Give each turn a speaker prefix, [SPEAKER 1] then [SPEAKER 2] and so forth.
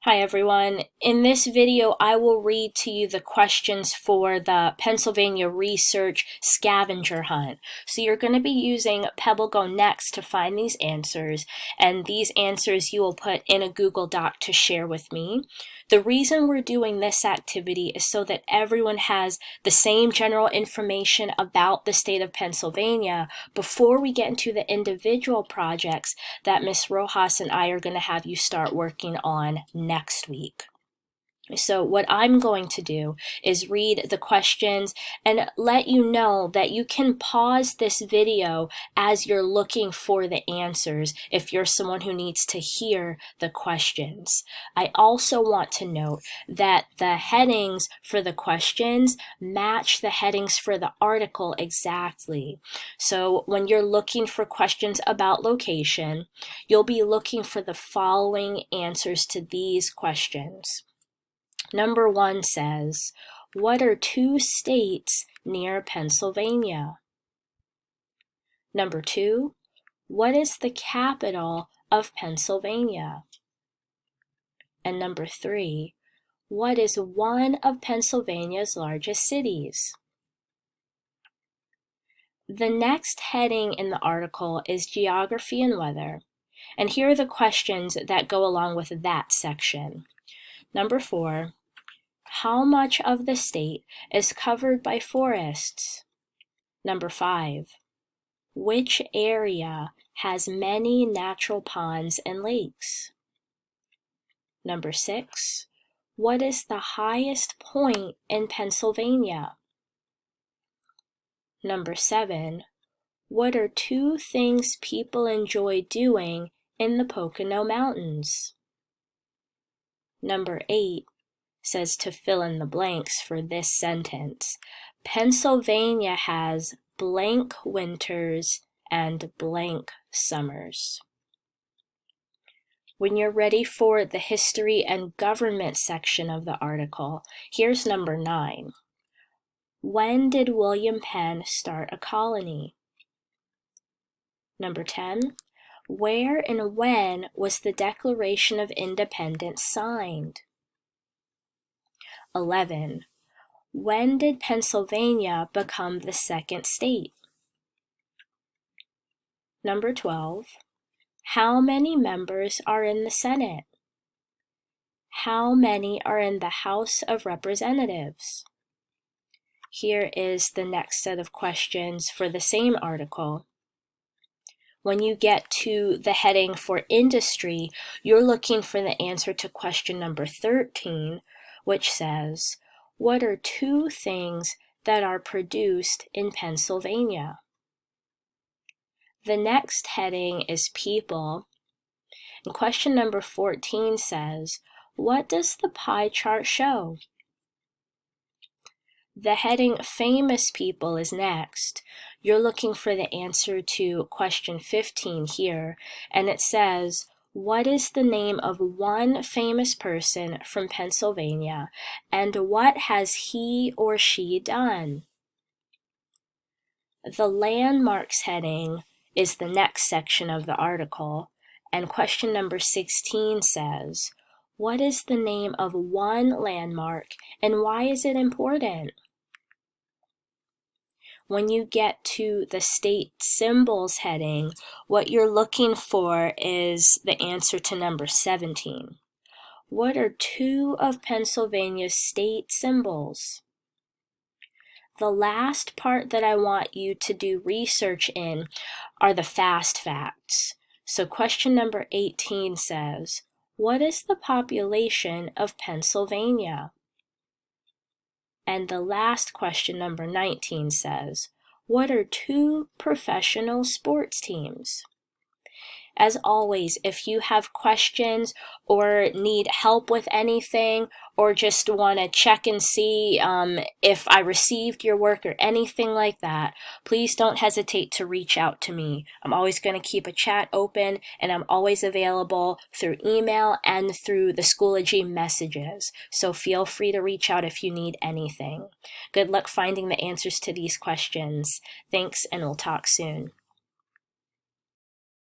[SPEAKER 1] Hi everyone. In this video, I will read to you the questions for the Pennsylvania Research Scavenger Hunt. So you're going to be using PebbleGo next to find these answers, and these answers you will put in a Google Doc to share with me. The reason we're doing this activity is so that everyone has the same general information about the state of Pennsylvania before we get into the individual projects that Ms. Rojas and I are going to have you start working on next week. So what I'm going to do is read the questions and let you know that you can pause this video as you're looking for the answers if you're someone who needs to hear the questions. I also want to note that the headings for the questions match the headings for the article exactly. So when you're looking for questions about location, you'll be looking for the following answers to these questions. Number 1 says, what are 2 states near Pennsylvania? Number 2, what is the capital of Pennsylvania? And number 3, what is one of Pennsylvania's largest cities? The next heading in the article is Geography and Weather, and here are the questions that go along with that section. Number 4, how much of the state is covered by forests? Number 5, which area has many natural ponds and lakes? Number 6, what is the highest point in Pennsylvania? Number 7, what are 2 things people enjoy doing in the Pocono Mountains? Number 8 says to fill in the blanks for this sentence. Pennsylvania has blank winters and blank summers. When you're ready for the history and government section of the article, here's number 9. When did William Penn start a colony? Number 10. Where and when was the Declaration of Independence signed? 11. When did Pennsylvania become the second state? Number 12. How many members are in the Senate? How many are in the House of Representatives? Here is the next set of questions for the same article. When you get to the heading for industry, you're looking for the answer to question number 13, which says, what are 2 things that are produced in Pennsylvania? The next heading is people, and question number 14 says, what does the pie chart show? The heading famous people is next. You're looking for the answer to question 15 here, and it says, what is the name of one famous person from Pennsylvania, and what has he or she done? The landmarks heading is the next section of the article, and question number 16 says, what is the name of one landmark, and why is it important? When you get to the state symbols heading, what you're looking for is the answer to number 17. What are 2 of Pennsylvania's state symbols? The last part that I want you to do research in are the fast facts. So question number 18 says, what is the population of Pennsylvania? And the last question, number 19, says, what are 2 professional sports teams? As always, if you have questions or need help with anything, or just want to check and see if I received your work or anything like that, please don't hesitate to reach out to me. I'm always going to keep a chat open, and I'm always available through email and through the Schoology messages. So feel free to reach out if you need anything. Good luck finding the answers to these questions. Thanks, and we'll talk soon.